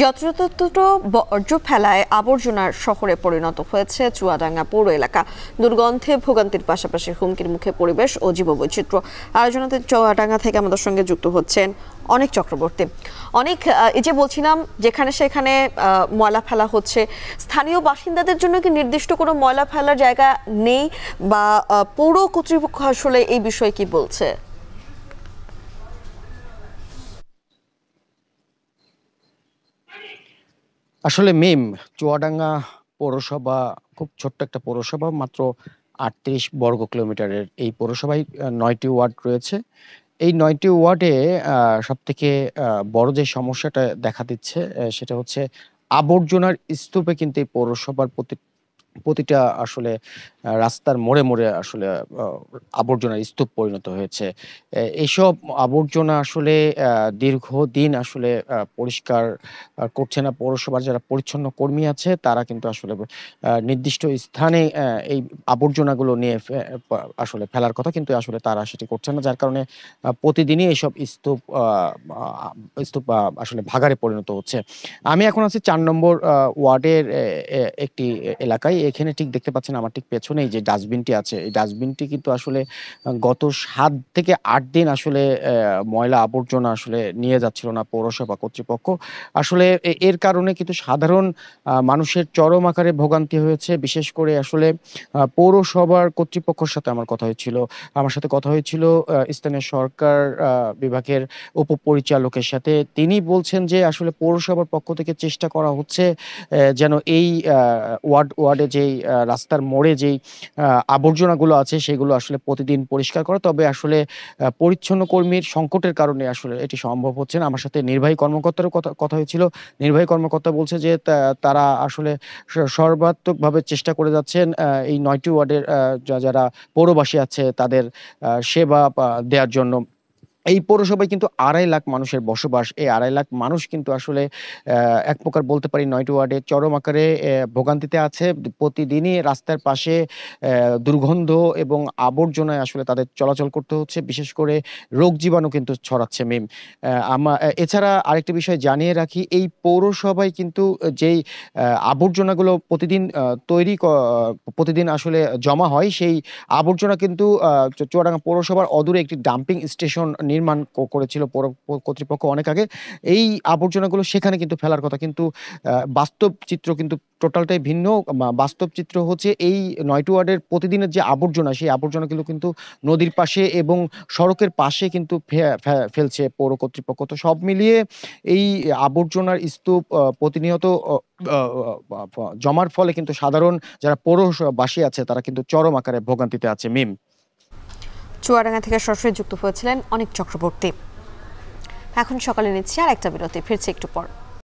যত্রতত্র বর্জ্য ফেলায় আবর্জনার শহরে পরিণত হয়েছে চুয়াডাঙ্গা পৌর এলাকা। দুর্গন্ধে ভোগান্তির পাশাপাশি হুমকির মুখে পরিবেশ ও জীববৈচিত্র্য। আয়োজনাতে চুয়াডাঙ্গা থেকে আমাদের সঙ্গে যুক্ত হচ্ছেন অনেক চক্রবর্তী। অনেক, এই যে বলছিলাম যেখানে সেখানে ময়লা ফেলা হচ্ছে, স্থানীয় বাসিন্দাদের জন্য কি নির্দিষ্ট কোনো ময়লা ফেলার জায়গা নেই, বা পৌর কর্তৃপক্ষ আসলে এই বিষয়ে কি বলছে? আসলে চুয়াডাঙ্গা পৌরসভা খুব ছোট্ট একটা পৌরসভা, মাত্র ৩৮ বর্গ কিলোমিটারের এই পৌরসভায় ৯টি ওয়ার্ড রয়েছে। এই ৯টি ওয়ার্ডে সবথেকে বড় যে সমস্যাটা দেখা দিচ্ছে সেটা হচ্ছে আবর্জনার স্তূপে কিন্তু এই পৌরসভার প্রতিটা আসলে রাস্তার মোড়ে আসলে আ আবর্জনার স্তূপ পরিণত হয়েছে। এইসব আবর্জনা আসলে দীর্ঘদিন আসলে পরিষ্কার করছে না পৌরসভার যারা পরিচ্ছন্ন কর্মী আছে, তারা কিন্তু আসলে নির্দিষ্ট স্থানে এই আবর্জনাগুলো নিয়ে আসলে ফেলার কথা, কিন্তু আসলে তারা সেটি করছে না। যার কারণে প্রতিদিনই এইসব স্তূপ আসলে ভাগাড়ে পরিণত হচ্ছে। আমি এখন আছি ৪ নম্বর ওয়ার্ডের একটি এলাকায়। এখানে ঠিক দেখতে পাচ্ছেন আমার ঠিক পেছনেই যে ডাস্টবিনটি আছে, এই ডাস্টবিনটি কিন্তু আসলে গত ৭ থেকে ৮ দিন আসলে ময়লা আবর্জনা আসলে নিয়ে যাচ্ছিল না পৌরসভা কর্তৃপক্ষ। আসলে এর কারণে কিন্তু সাধারণ মানুষের চরম আকারে ভোগান্তি হয়েছে। বিশেষ করে আসলে পৌরসভার কর্তৃপক্ষের সাথে আমার কথা হয়েছিল। আমার সাথে কথা হয়েছিল স্থানীয় সরকার বিভাগের উপপরিচালকের সাথে। তিনি বলছেন যে আসলে পৌরসভার পক্ষ থেকে চেষ্টা করা হচ্ছে যেন এই ওয়ার্ডে যেই রাস্তার মোড়ে যেই আবর্জনাগুলো আছে সেগুলো আসলে প্রতিদিন পরিষ্কার করা। তবে আসলে পরিচ্ছন্ন কর্মীর সংকটের কারণে আসলে এটি সম্ভব হচ্ছে না। আমার সাথে নির্বাহী কর্মকর্তারও কথা হয়েছিল। নির্বাহী কর্মকর্তা বলছে যে তারা আসলে সর্বাত্মকভাবে চেষ্টা করে যাচ্ছেন এই ৯টি ওয়ার্ডের যারা পৌরবাসী আছে তাদের সেবা দেয়ার জন্য। এই পৌরসভায় কিন্তু ২.৫ লাখ মানুষের বসবাস। এই ২.৫ লাখ মানুষ কিন্তু আসলে এক প্রকার বলতে পারি ৯টি ওয়ার্ডে চরম আকারে ভোগান্তিতে আছে। প্রতিদিনই রাস্তার পাশে দুর্গন্ধ এবং আবর্জনায় আসলে তাদের চলাচল করতে হচ্ছে। বিশেষ করে রোগ জীবাণু কিন্তু ছড়াচ্ছে মিম। এছাড়া আরেকটি বিষয় জানিয়ে রাখি, এই পৌরসভায় কিন্তু যেই আবর্জনাগুলো প্রতিদিন প্রতিদিন আসলে জমা হয়, সেই আবর্জনা কিন্তু চুয়াডাঙ্গা পৌরসভার অদূরে একটি ডাম্পিং স্টেশন নির্মাণ করেছিল পৌর কর্তৃপক্ষ অনেক আগে। এই আবর্জনাগুলো সেখানে কিন্তু ফেলার কথা। কিন্তু বাস্তব চিত্র কিন্তু টোটালটাই ভিন্ন। বাস্তব চিত্র হচ্ছে এই ৯টি ওয়ার্ডের প্রতিদিনের যে আবর্জনা, সেই আবর্জনাগুলো কিন্তু নদীর পাশে এবং সড়কের পাশে কিন্তু ফেলছে পৌর কর্তৃপক্ষ। তো সব মিলিয়ে এই আবর্জনার স্তূপ প্রতিনিয়ত অ আ জমার ফলে কিন্তু সাধারণ যারা পৌরবাসী আছে তারা কিন্তু চরম আকারে ভোগান্তিতে আছে মিম। চুয়াডাঙ্গা থেকে সরাসরি যুক্ত হয়েছিলেন অনেক চক্রবর্তী। এখন সকালে নিচ্ছি আর একটা বিরতি, ফিরছি একটু পর।